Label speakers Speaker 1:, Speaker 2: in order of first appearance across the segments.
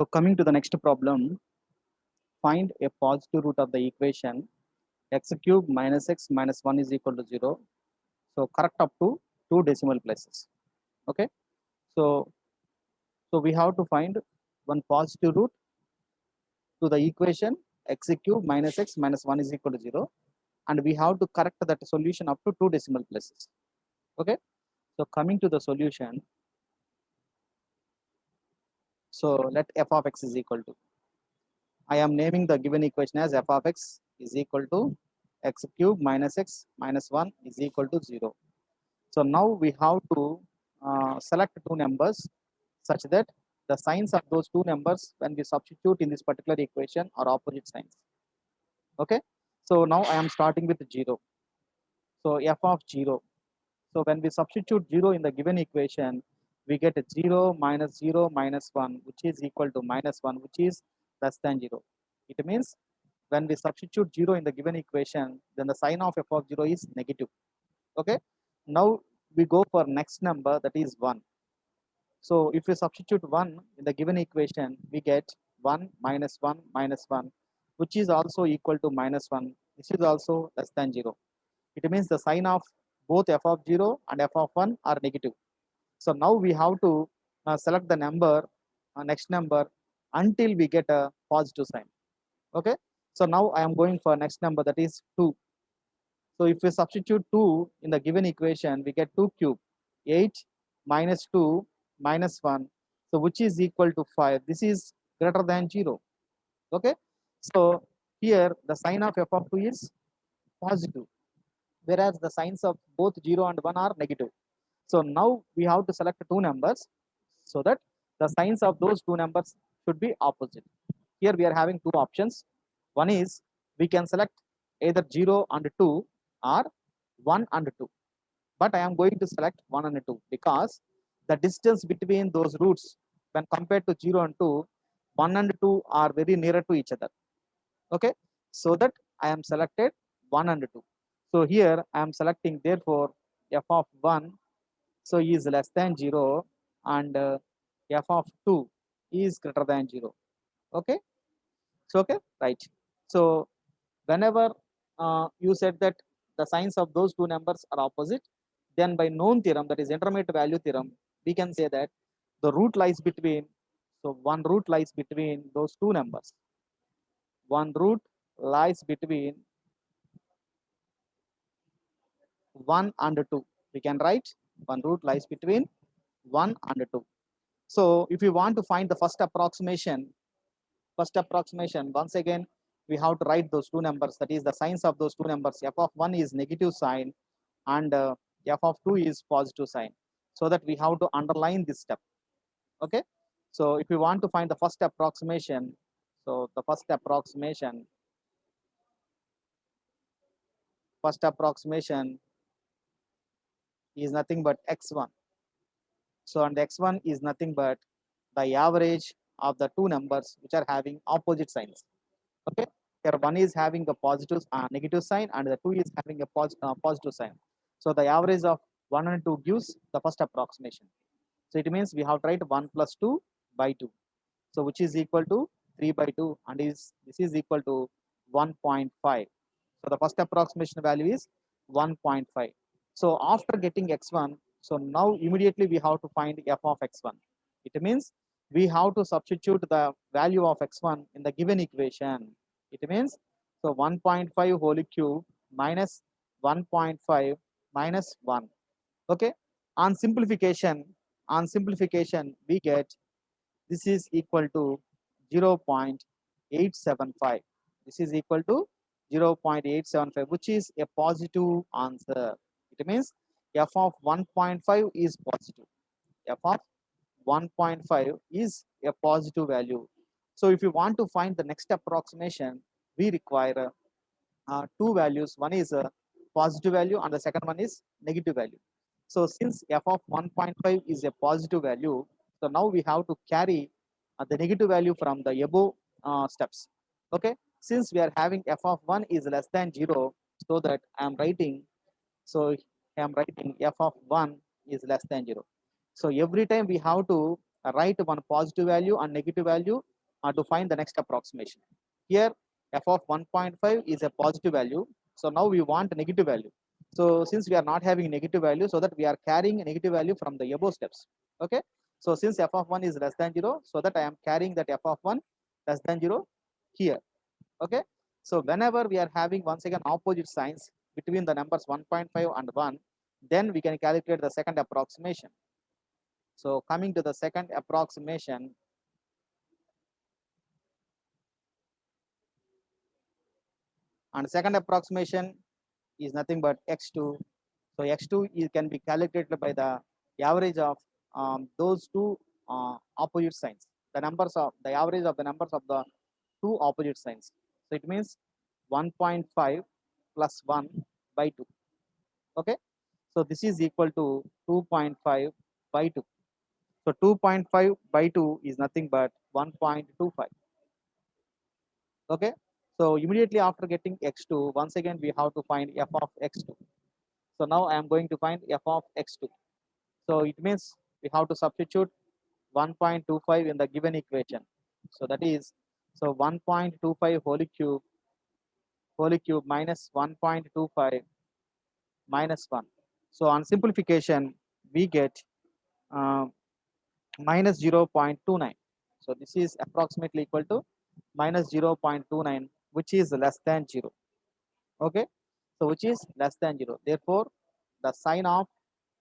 Speaker 1: So coming to the next problem, find a positive root of the equation x cube minus x minus 1 is equal to 0. So correct up to two decimal places. Okay. So, so we have to find one positive root to the equation x cube minus x minus 1 is equal to 0. And we have to correct that solution up to two decimal places. Okay. So coming to the solution, so let f of x is equal to, I am naming the given equation as f of x is equal to x cube minus x minus 1 is equal to 0. So now we have to select two numbers such that the signs of those two numbers when we substitute in this particular equation are opposite signs. Okay. So now I am starting with 0. So f of 0. So when we substitute 0 in the given equation, we get 0 minus 0 minus 1, which is equal to minus 1, which is less than 0. It means when we substitute 0 in the given equation, then the sign of f of 0 is negative. Okay. Now we go for next number, that is 1. So if we substitute 1 in the given equation, we get 1 minus 1 minus 1, which is also equal to minus 1. This is also less than 0. It means the sign of both f of 0 and f of 1 are negative. So now we have to select the number, next number, until we get a positive sign. Okay. So now I am going for next number, that is 2. So if we substitute 2 in the given equation, we get 2 cube, 8 minus 2 minus 1, so which is equal to 5. This is greater than 0. Okay. So here the sign of f of 2 is positive, whereas the signs of both 0 and 1 are negative. So now we have to select two numbers so that the signs of those two numbers should be opposite. Here we are having two options. One is we can select either 0 and 2 or 1 and 2. But I am going to select 1 and 2 because the distance between those roots when compared to 0 and 2, 1 and 2 are very nearer to each other. Okay. So that I am selected 1 and 2. So here I am selecting therefore f of 1 so is less than 0 and f of 2 is greater than 0. Okay. So okay, right. So whenever you said that the signs of those two numbers are opposite, then by known theorem, that is intermediate value theorem, we can say that the root lies between, so one root lies between those two numbers. One root lies between 1 and 2. We can write one root lies between 1 and 2. So if you want to find the first approximation, once again we have to write those two numbers, that is the signs of those two numbers. F of 1 is negative sign and f of 2 is positive sign, so that we have to underline this step. Okay. So if we want to find the first approximation, so the first approximation is nothing but x1. So and x1 is nothing but the average of the two numbers which are having opposite signs. Okay. Here one is having a positive negative sign and the 2 is having a positive sign. So the average of 1 and 2 gives the first approximation. So it means we have tried 1 plus 2 by 2. So which is equal to 3 by 2 and this is equal to 1.5. So the first approximation value is 1.5. So after getting x1, so now immediately we have to find f of x1. It means we have to substitute the value of x1 in the given equation. It means so 1.5 whole cube minus 1.5 minus 1. Okay. On simplification, we get this is equal to 0.875. This is equal to 0.875, which is a positive answer. It means f of 1.5 is positive. F of 1.5 is a positive value. So if you want to find the next approximation, we require two values. One is a positive value and the second one is negative value. So since f of 1.5 is a positive value, so now we have to carry the negative value from the above steps. Okay. Since we are having f of 1 is less than 0, so that I am writing, so I am writing f of 1 is less than 0. So every time we have to write one positive value and negative value to find the next approximation. Here f of 1.5 is a positive value, so now we want a negative value. So since we are not having negative value, so that we are carrying a negative value from the above steps. Okay, so since f of 1 is less than 0, so that I am carrying that f of 1 less than 0 here. Okay, so whenever we are having once again opposite signs between the numbers 1.5 and 1, then we can calculate the second approximation. So coming to the second approximation, and second approximation is nothing but x2. So x2 can be calculated by the average of those two opposite signs. The average of the numbers of the two opposite signs. So it means 1.5 plus 1 by 2. Okay. So this is equal to 2.5 by 2. So 2.5 by 2 is nothing but 1.25. Okay. So immediately after getting x2, once again we have to find f of x2. So now I am going to find f of x2. So it means we have to substitute 1.25 in the given equation. So that is, so 1.25 whole cube minus 1.25 minus 1. So on simplification, we get uh, minus 0.29. So this is approximately equal to minus 0.29, which is less than 0. Okay, so which is less than 0. Therefore, the sign of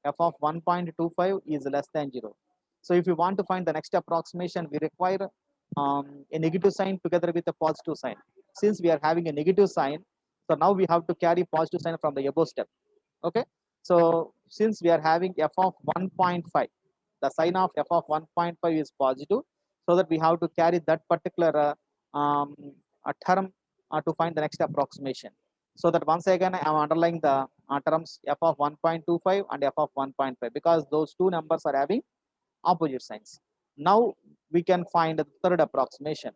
Speaker 1: f of 1.25 is less than 0. So if you want to find the next approximation, we require a negative sign together with a positive sign. Since we are having a negative sign, so now we have to carry positive sign from the above step. Okay, so since we are having f of 1.5, the sign of f of 1.5 is positive, so that we have to carry that particular a term to find the next approximation. So that once again I am underlying the terms f of 1.25 and f of 1.5, because those two numbers are having opposite signs. Now we can find the third approximation.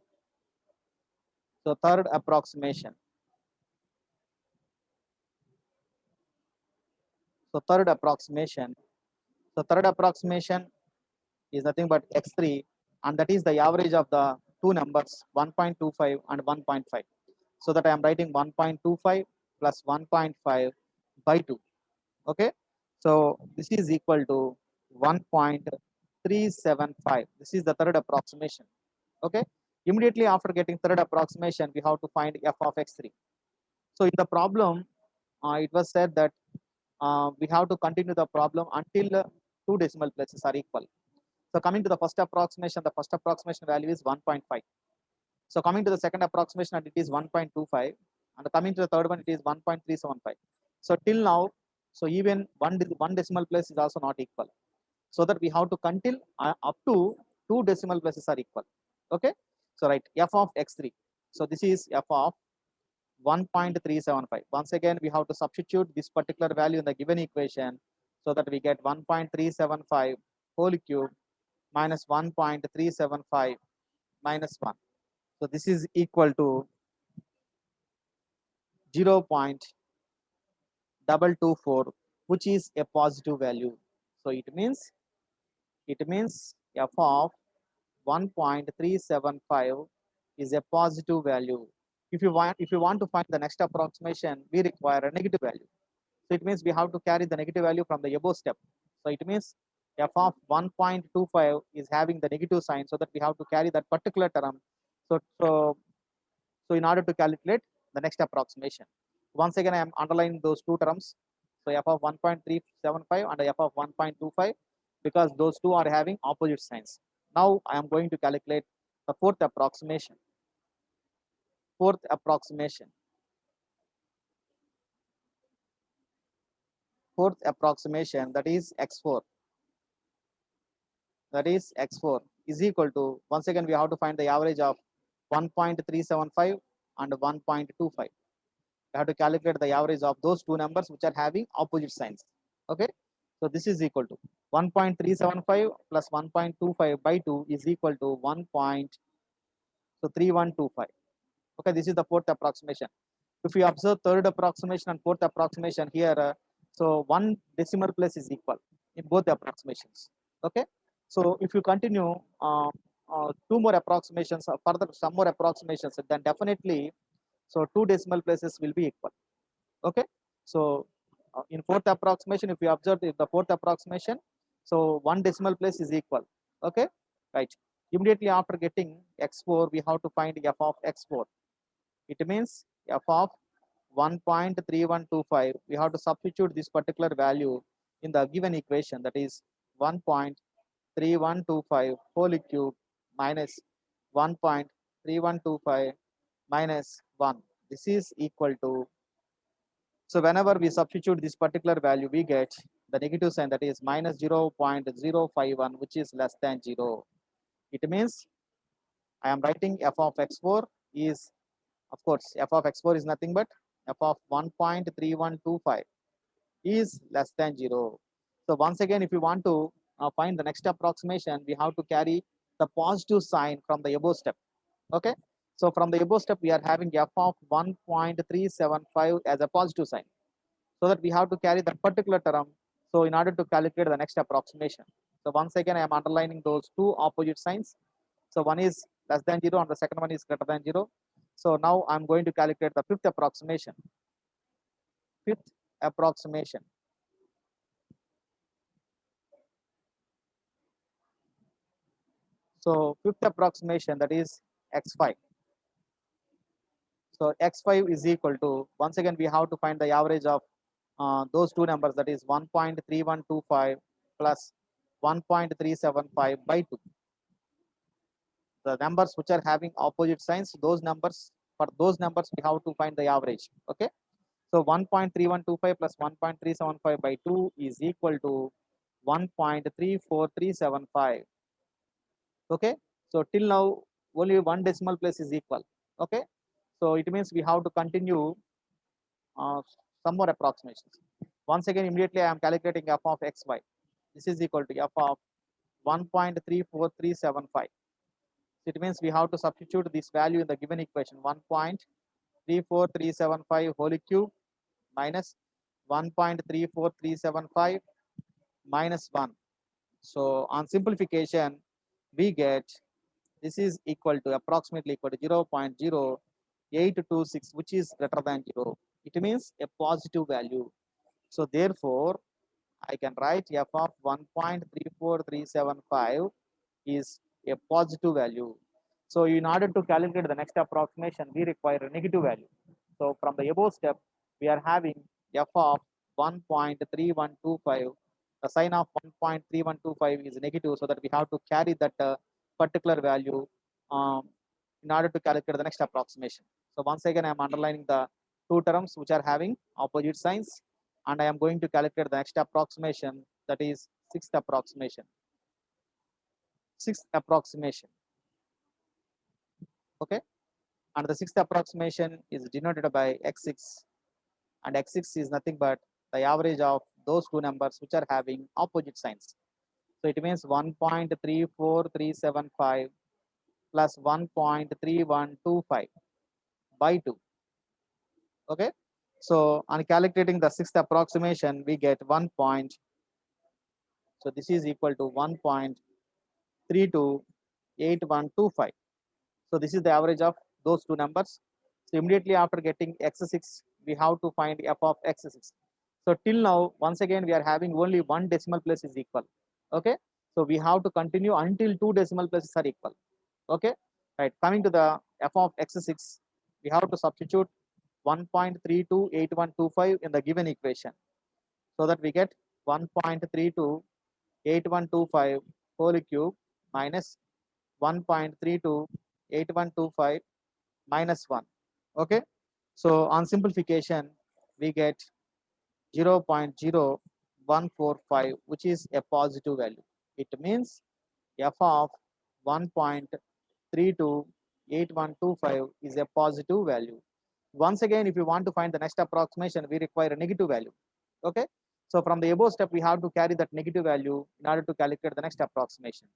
Speaker 1: So third approximation. So third approximation. So third approximation is nothing but x3, and that is the average of the two numbers 1.25 and 1.5. So that I am writing 1.25 plus 1.5 by 2. Okay, so this is equal to 1.375. This is the third approximation. Okay, immediately after getting third approximation, we have to find f of x3. So in the problem, it was said that we have to continue the problem until two decimal places are equal. So coming to the first approximation value is 1.5. So coming to the second approximation, it is 1.25, and coming to the third one, it is 1.375. So till now, so even one decimal place is also not equal. So that we have to continue up to two decimal places are equal. Okay. So right, f of x3. So this is f of 1.375. Once again, we have to substitute this particular value in the given equation, so that we get 1.375 whole cube minus 1.375 minus 1. So this is equal to 0.224, which is a positive value. So it means f of 1.375 is a positive value. If you want to find the next approximation, we require a negative value. So it means we have to carry the negative value from the above step. So it means f of 1.25 is having the negative sign, so that we have to carry that particular term. So in order to calculate the next approximation, once again I am underlining those two terms. So f of 1.375 and f of 1.25, because those two are having opposite signs. Now I am going to calculate the fourth approximation. Fourth approximation. Fourth approximation, that is x4. That is x4 is equal to, once again we have to find the average of 1.375 and 1.25. We have to calculate the average of those two numbers which are having opposite signs. Okay, so this is equal to 1.375 plus 1.25 by 2 is equal to 1.3125. Okay, this is the fourth approximation. If we observe third approximation and fourth approximation here, so one decimal place is equal in both approximations. Okay, So if you continue two more approximations, further some more approximations, then definitely, so two decimal places will be equal. Okay. So in fourth approximation, if you observe the fourth approximation, so one decimal place is equal. Okay. Right. Immediately after getting x4, we have to find f of x4. It means f of 1.3125. We have to substitute this particular value in the given equation, that is 1.3125 whole cube minus 1.3125 minus 1. This is equal to, so whenever we substitute this particular value, we get the negative sign, that is minus 0.051, which is less than 0. It means I am writing f of x4 is, of course, f of x4 is nothing but f of 1.3125 is less than 0. So once again, if you want to find the next approximation, we have to carry the positive sign from the above step. Okay. So from the above step, we are having f of 1.375 as a positive sign, so that we have to carry that particular term. So in order to calculate the next approximation. So once again, I am underlining those two opposite signs. So one is less than 0 and the second one is greater than 0. So now I'm going to calculate the fifth approximation. Fifth approximation. So fifth approximation, that is x5. So x5 is equal to, once again we have to find the average of those two numbers, that is 1.3125 plus 1.375 by 2. The numbers which are having opposite signs, those numbers, for those numbers we have to find the average. Okay. So 1.3125 plus 1.375 by 2 is equal to 1.34375. Okay. So till now only one decimal place is equal. Okay. So it means we have to continue some more approximations. Once again, immediately I am calculating f of xy. This is equal to f of 1.34375. It means we have to substitute this value in the given equation, 1.34375 whole cube minus 1.34375 minus 1. So on simplification, we get this is equal to approximately equal to 0.0826, which is greater than 0. It means a positive value. So therefore, I can write f of 1.34375 is a positive value. So in order to calculate the next approximation, we require a negative value. So from the above step, we are having f of 1.3125. The sign of 1.3125 is negative, so that we have to carry that particular value um, in order to calculate the next approximation. So once again, I am underlining the two terms which are having opposite signs, and I am going to calculate the next approximation, that is sixth approximation. Sixth approximation. Okay. And the sixth approximation is denoted by x6, and x6 is nothing but the average of those two numbers which are having opposite signs. So it means 1.34375 plus 1.3125 by 2. Okay. So on calculating the sixth approximation, we get 1 point. So this is equal to 1.328125. So this is the average of those two numbers. So immediately after getting x6, we have to find f of x6. So till now, once again, we are having only one decimal place is equal. Okay. So we have to continue until two decimal places are equal. Okay. Right. Coming to the f of x6, we have to substitute 1.328125 in the given equation, so that we get 1.328125 whole cube minus 1.328125 minus 1. Okay. So on simplification, we get 0.0145, which is a positive value. It means f of 1.328125 is a positive value. Once again, if you want to find the next approximation, we require a negative value. Okay. So from the above step, we have to carry that negative value in order to calculate the next approximation.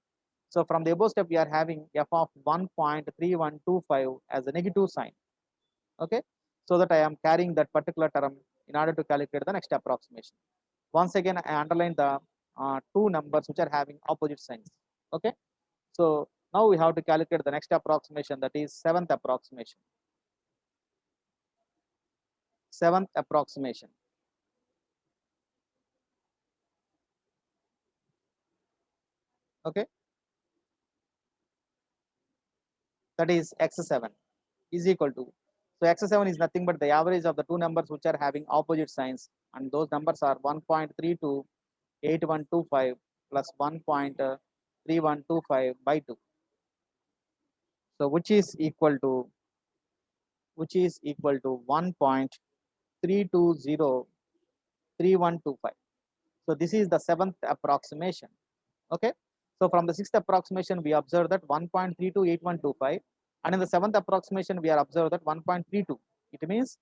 Speaker 1: So from the above step, we are having f of 1.3125 as a negative sign. Okay. So that I am carrying that particular term in order to calculate the next approximation. Once again, I underline the two numbers which are having opposite signs. Okay, so now we have to calculate the next approximation, that is seventh approximation. Seventh approximation. Okay, that is x7 is equal to, so x7 is nothing but the average of the two numbers which are having opposite signs, and those numbers are 1.328125 plus 1.3125 by 2. So which is equal to 1.3203125. So this is the seventh approximation. Okay, so from the sixth approximation we observe that 1.328125, and in the seventh approximation we are observed that 1.32. It means,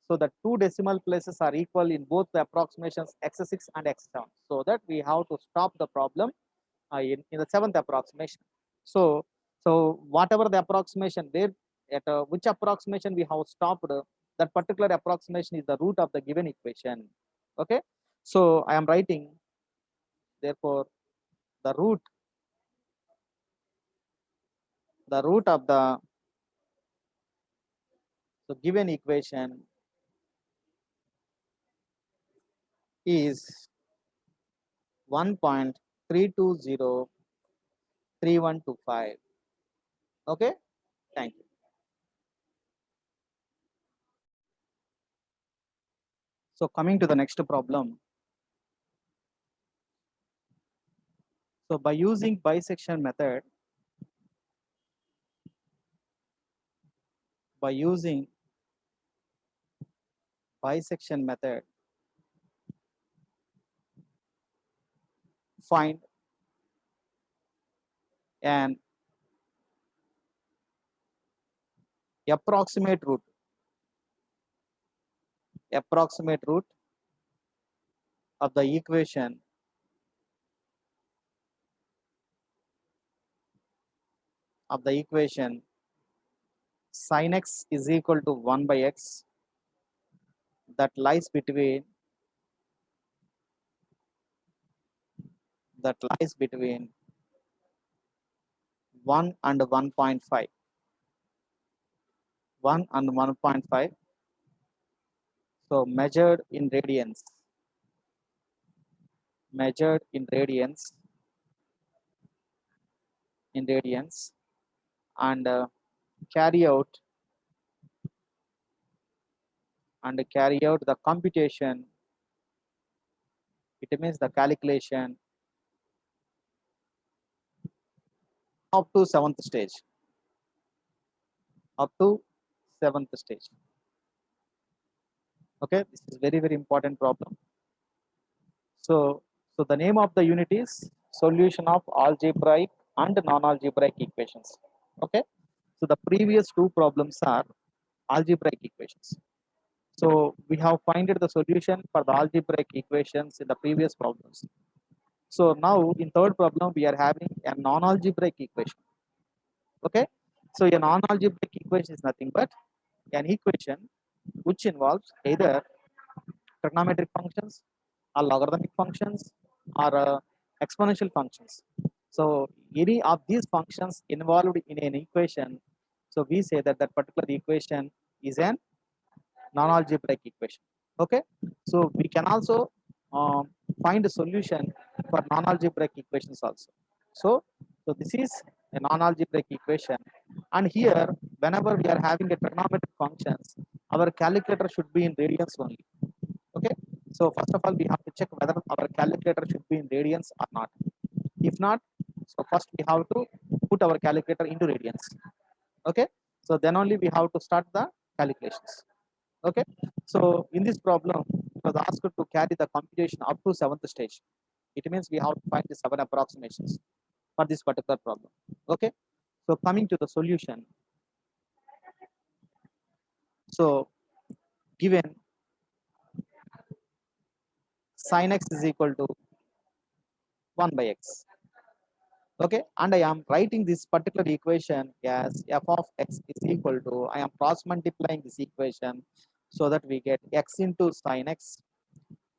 Speaker 1: so the two decimal places are equal in both the approximations x6 and x7, so that we have to stop the problem in the seventh approximation. So whatever the approximation there, at which approximation we have stopped, that particular approximation is the root of the given equation. Okay, so I am writing, therefore the root of the given equation is 1.3203125. Okay, thank you. So coming to the next problem. So by using bisection method, by using bisection method, find an approximate root of the equation sin x is equal to 1 by x, that lies between 1 and 1.5. 1 and 1.5. So measured in radians, and carry out the computation. It means the calculation up to seventh stage. Okay, this is very important problem. So the name of the unit is solution of algebraic and non-algebraic equations. Okay, so the previous two problems are algebraic equations. So we have finded the solution for the algebraic equations in the previous problems. So now in third problem we are having a non-algebraic equation. Okay, so a non-algebraic equation is nothing but an equation which involves either trigonometric functions or logarithmic functions or exponential functions. So any of these functions involved in an equation, so we say that that particular equation is an non-algebraic equation. Okay, so we can also find a solution for non-algebraic equations also. So this is a non-algebraic equation, and here whenever we are having a trigonometric functions, our calculator should be in radians only. Okay, so first of all we have to check whether our calculator should be in radians or not. If not, so first we have to put our calculator into radians. Okay, so then only we have to start the calculations. Okay, so in this problem it was asked to carry the computation up to seventh stage. It means we have to find the 7 approximations for this particular problem. Okay, so coming to the solution. So given sin x is equal to 1 by x. Okay, and I am writing this particular equation as f of x is equal to, I am cross multiplying this equation so that we get x into sin x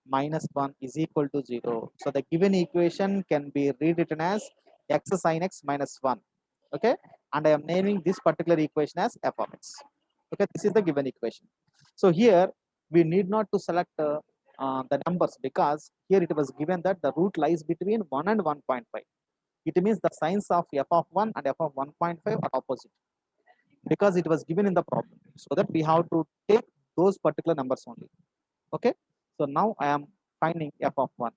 Speaker 1: minus 1 is equal to 0. So the given equation can be rewritten as x sin x minus 1. Okay, and I am naming this particular equation as f of x. Okay, this is the given equation. So here we need not to select the numbers, because here it was given that the root lies between 1 and 1.5. It means the signs of f of 1 and f of 1.5 are opposite, because it was given in the problem. So that we have to take those particular numbers only. Okay, so now I am finding f of 1.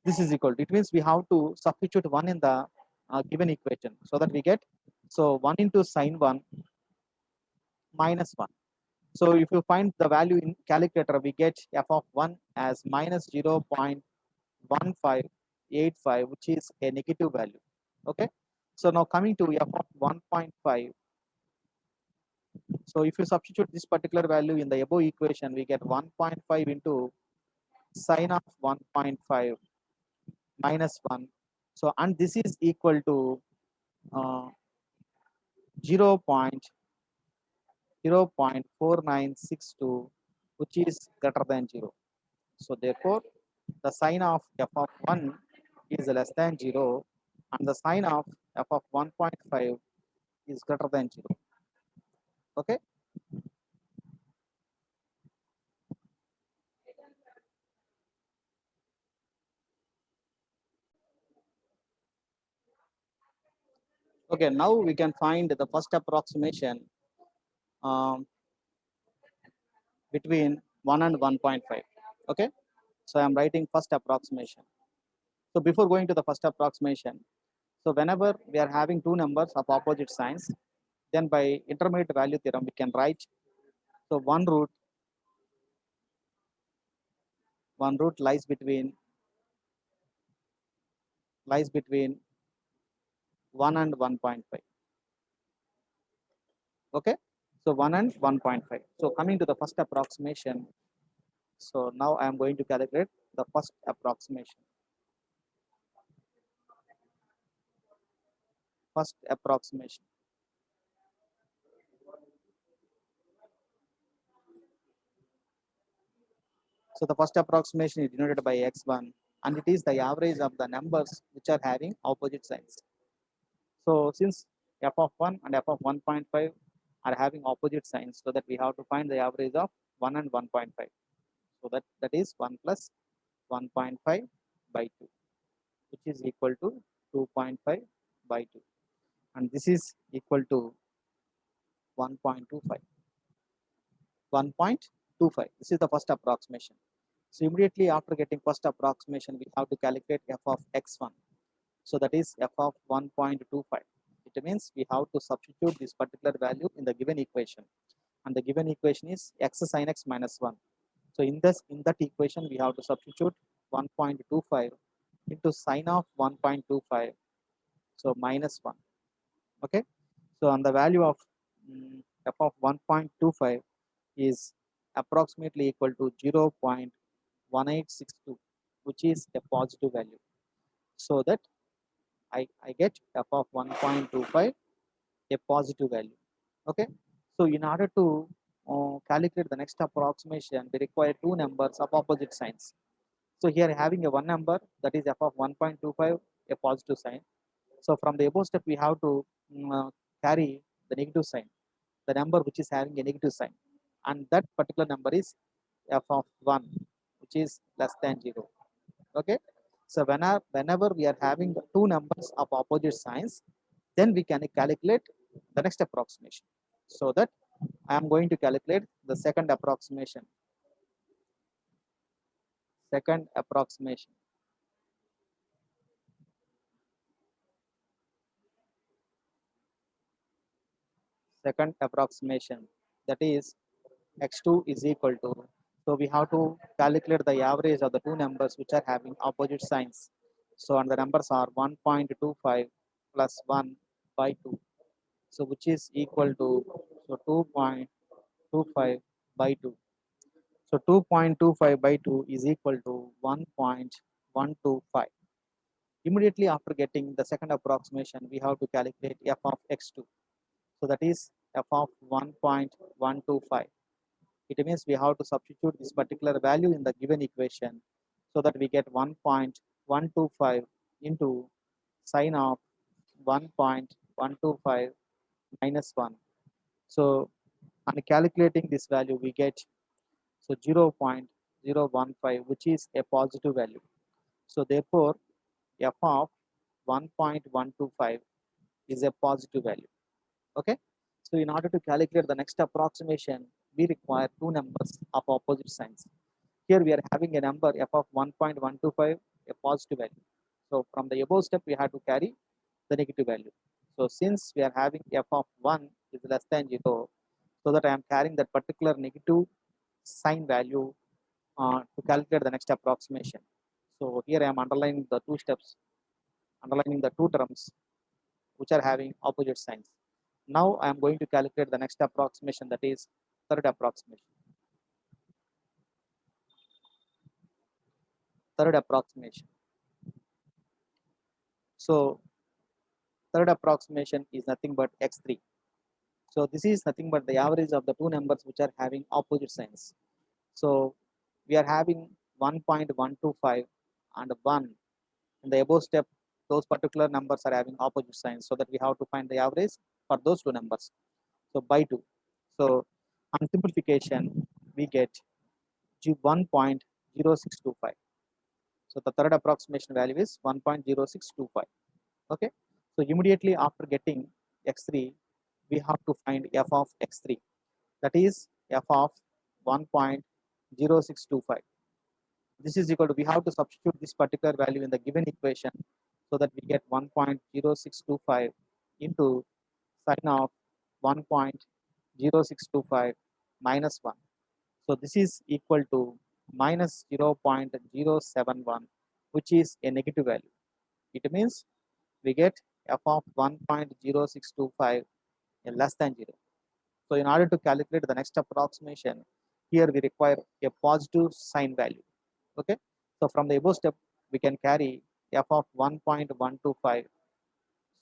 Speaker 1: This is equal to, it means we have to substitute 1 in the given equation, so that we get, so 1 into sine 1 minus 1. So if you find the value in calculator, we get f of 1 as minus 0.1585, which is a negative value. Okay, so now coming to f of 1.5. So if you substitute this particular value in the above equation, we get 1.5 into sine of 1.5 minus 1. So, and this is equal to 0.4962, which is greater than 0. So therefore, the sign of f of 1 is less than 0, and the sign of f of 1.5 is greater than 0. Okay. Okay, now we can find the first approximation um, between 1 and 1.5. Okay, so I am writing first approximation. So before going to the first approximation, so whenever we are having two numbers of opposite signs, then by intermediate value theorem we can write, so one root lies between 1 and 1.5. Okay, so 1 and 1.5. So coming to the first approximation, so now I am going to calculate the first approximation. First approximation. So the first approximation is denoted by x1, and it is the average of the numbers which are having opposite signs. So since f of 1 and f of 1.5 are having opposite signs, so that we have to find the average of 1 and 1.5. So that is 1 plus 1.5 by 2, which is equal to 2.5 by 2. And this is equal to 1.25. 1.25. This is the first approximation. So immediately after getting first approximation, we have to calculate f of x1. So that is f of 1.25. It means we have to substitute this particular value in the given equation, and the given equation is x sin x minus 1. So in that equation, we have to substitute 1.25 into sine of 1.25, so minus 1. Okay, so on the value of f of 1.25 is approximately equal to 0.1862, which is a positive value. So that I get f of 1.25 a positive value. Okay, so in order to calculate the next approximation, we require two numbers of opposite signs. So here having a one number, that is f of 1.25, a positive sign. So from the above step, we have to carry the negative sign, the number which is having a negative sign, and that particular number is f of 1, which is less than 0. Okay, so whenever we are having two numbers of opposite signs, then we can calculate the next approximation. So that I am going to calculate the second approximation. Second approximation. Second approximation, that is x2 is equal to, so we have to calculate the average of the two numbers which are having opposite signs. So and the numbers are 1.25 plus 1 by 2, so which is equal to, so 2.25 by 2. So 2.25 by 2 is equal to 1.125. Immediately after getting the second approximation, we have to calculate f of x2. So that is f of 1.125. It means we have to substitute this particular value in the given equation, so that we get 1.125 into sine of 1.125 minus 1. So on calculating this value, we get 0.015, which is a positive value. So therefore, f of 1.125 is a positive value. Okay. So in order to calculate the next approximation, we require two numbers of opposite signs. Here we are having a number f of 1.125, a positive value. So from the above step, we have to carry the negative value. So since we are having f of 1 is less than 0, so that I am carrying that particular negative sign value to calculate the next approximation. So here I am underlining the two steps, underlining the two terms which are having opposite signs. Now I am going to calculate the next approximation, that is third approximation. Third approximation. So third approximation is nothing but x3. So this is nothing but the average of the two numbers which are having opposite signs. So we are having 1.125 and 1. In the above step, those particular numbers are having opposite signs, so that we have to find the average for those two numbers. So by 2. So on simplification, we get 1.0625. So the third approximation value is 1.0625. Okay. So immediately after getting x3, we have to find f of x3. That is f of 1.0625. This is equal to, we have to substitute this particular value in the given equation, so that we get 1.0625 into sine of 1.0625 minus 1. So this is equal to minus 0.071, which is a negative value. It means we get f of 1.0625 less than 0. So in order to calculate the next approximation, here we require a positive sign value. Okay. So from the above step, we can carry f of 1.125.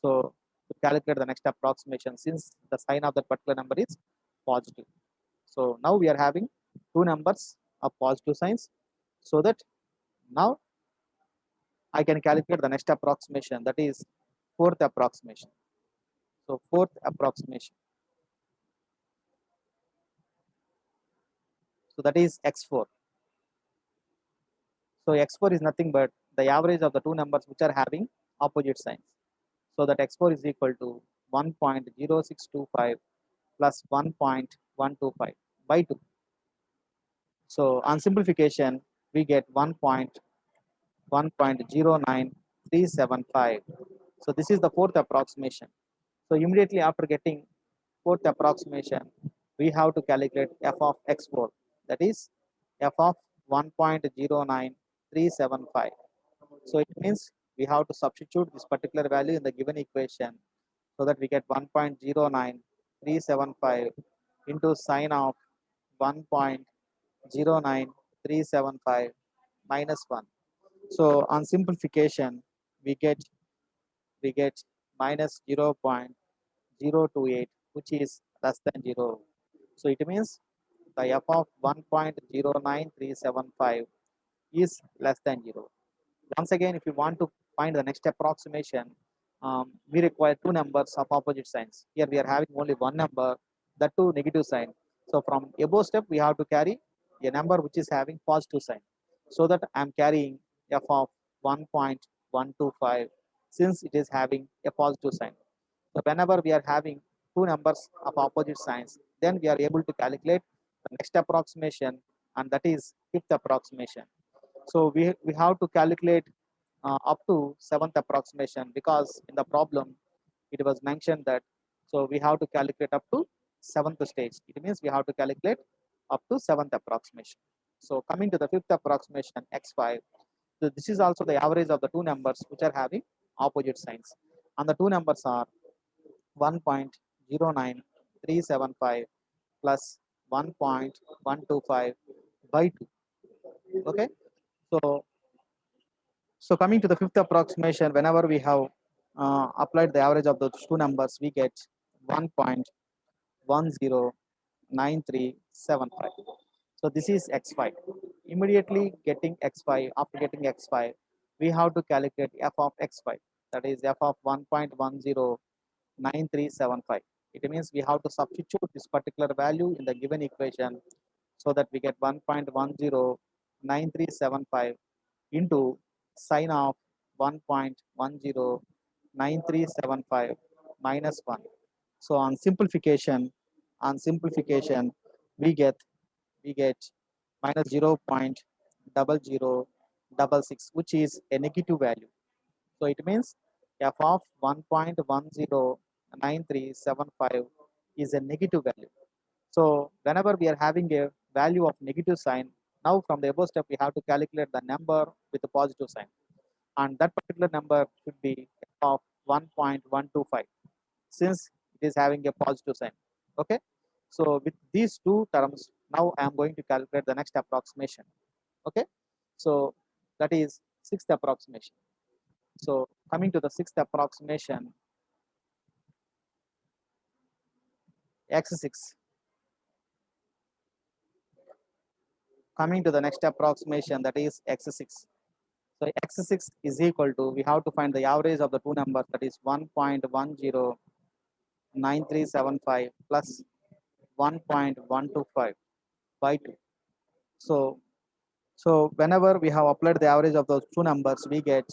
Speaker 1: So to calculate the next approximation, since the sign of that particular number is positive. So now we are having two numbers of positive signs, so that now I can calculate the next approximation, that is fourth approximation. So fourth approximation. So that is x4. So x4 is nothing but the average of the two numbers which are having opposite signs. So that x4 is equal to 1.0625 plus 1.125 by 2. So on simplification, we get 1.09375. So this is the fourth approximation. So immediately after getting fourth approximation, we have to calculate f of x4. That is f of 1.09375. So it means we have to substitute this particular value in the given equation, so that we get 1.09375 into sine of 1.09375 minus 1. So on simplification, we get minus 0.028, which is less than 0. So it means the f of 1.09375 is less than 0. Once again, if you want to find the next approximation, we require two numbers of opposite signs. Here we are having only one number, that two negative sign. So from above step, we have to carry a number which is having positive sign, so that I am carrying f of 1.125, since it is having a positive sign. So whenever we are having two numbers of opposite signs, then we are able to calculate the next approximation, and that is fifth approximation. So we have to calculate up to seventh approximation, because in the problem it was mentioned that, so we have to calculate up to seventh stage. It means we have to calculate up to seventh approximation. So coming to the fifth approximation, x5. So this is also the average of the two numbers which are having opposite signs, and the two numbers are 1.09375 plus 1.125 by 2. Okay. So coming to the fifth approximation, whenever we have applied the average of those two numbers, we get 1.109375. So this is x5. Immediately getting x5, after getting x5, we have to calculate f of x5. that is f of 1.109375. It means we have to substitute this particular value in the given equation so that we get 1.109375 into sine of 1.109375 minus 1. So on simplification, we get minus 0.0066, which is a negative value. So it means f of 1.109375 is a negative value. So whenever we are having a value of negative sign, now from the above step we have to calculate the number with a positive sign, and that particular number should be f of 1.125 since it is having a positive sign. Okay, so with these two terms, now I am going to calculate the next approximation. Okay, so that is sixth approximation. So coming to the sixth approximation, x6. Coming to the next approximation, that is x6. So x6 is equal to, we have to find the average of the two numbers, that is 1.109375 plus 1.125 by 2. So whenever we have applied the average of those two numbers, we get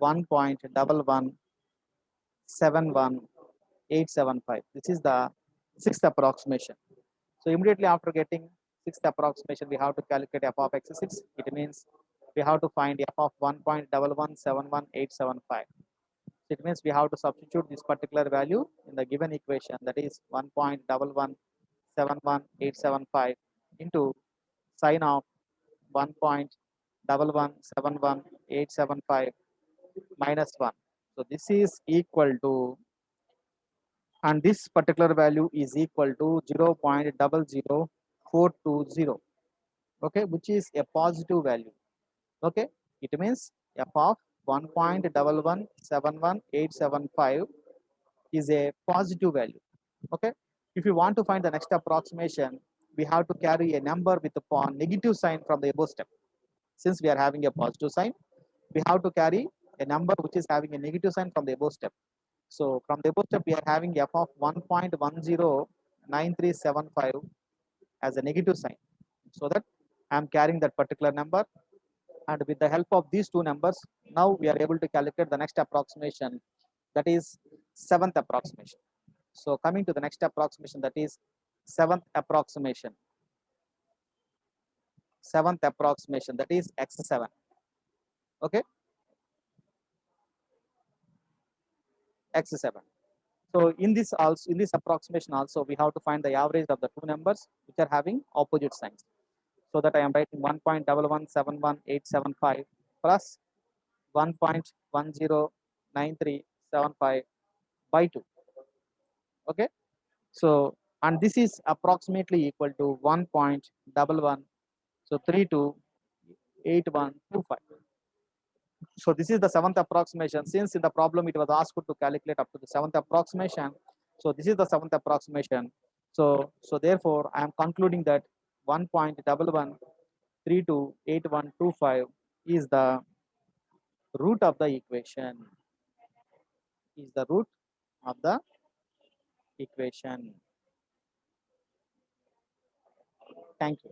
Speaker 1: 1.1171875. This is the sixth approximation. So immediately after getting sixth approximation, we have to calculate f of x6. It means we have to find f of 1.1171875. It means we have to substitute this particular value in the given equation, that is 1.1171875 into sine of 1.1171875 minus 1. So this is equal to, and this particular value is equal to 0.00420. Okay, which is a positive value. Okay, it means f of 1.1171875 is a positive value. Okay, if you want to find the next approximation, we have to carry a number with a negative sign from the above step. Since we are having a positive sign, we have to carry a number which is having a negative sign from the above step. So from the above step, we are having f of 1.109375 as a negative sign, so that I am carrying that particular number, and with the help of these two numbers, now we are able to calculate the next approximation, that is seventh approximation. So coming to the next approximation, that is seventh approximation. Seventh approximation, that is x7. Okay, x7. So in this approximation also, we have to find the average of the two numbers which are having opposite signs. So that I am writing 1.1171875 plus 1.109375 by 2. Okay, so and this is approximately equal to 1.11, so 328125. So this is the seventh approximation. Since in the problem it was asked to calculate up to the seventh approximation, so this is the seventh approximation. So therefore I am concluding that 1.11328125 is the root of the equation. Is the root of the equation. Thank you.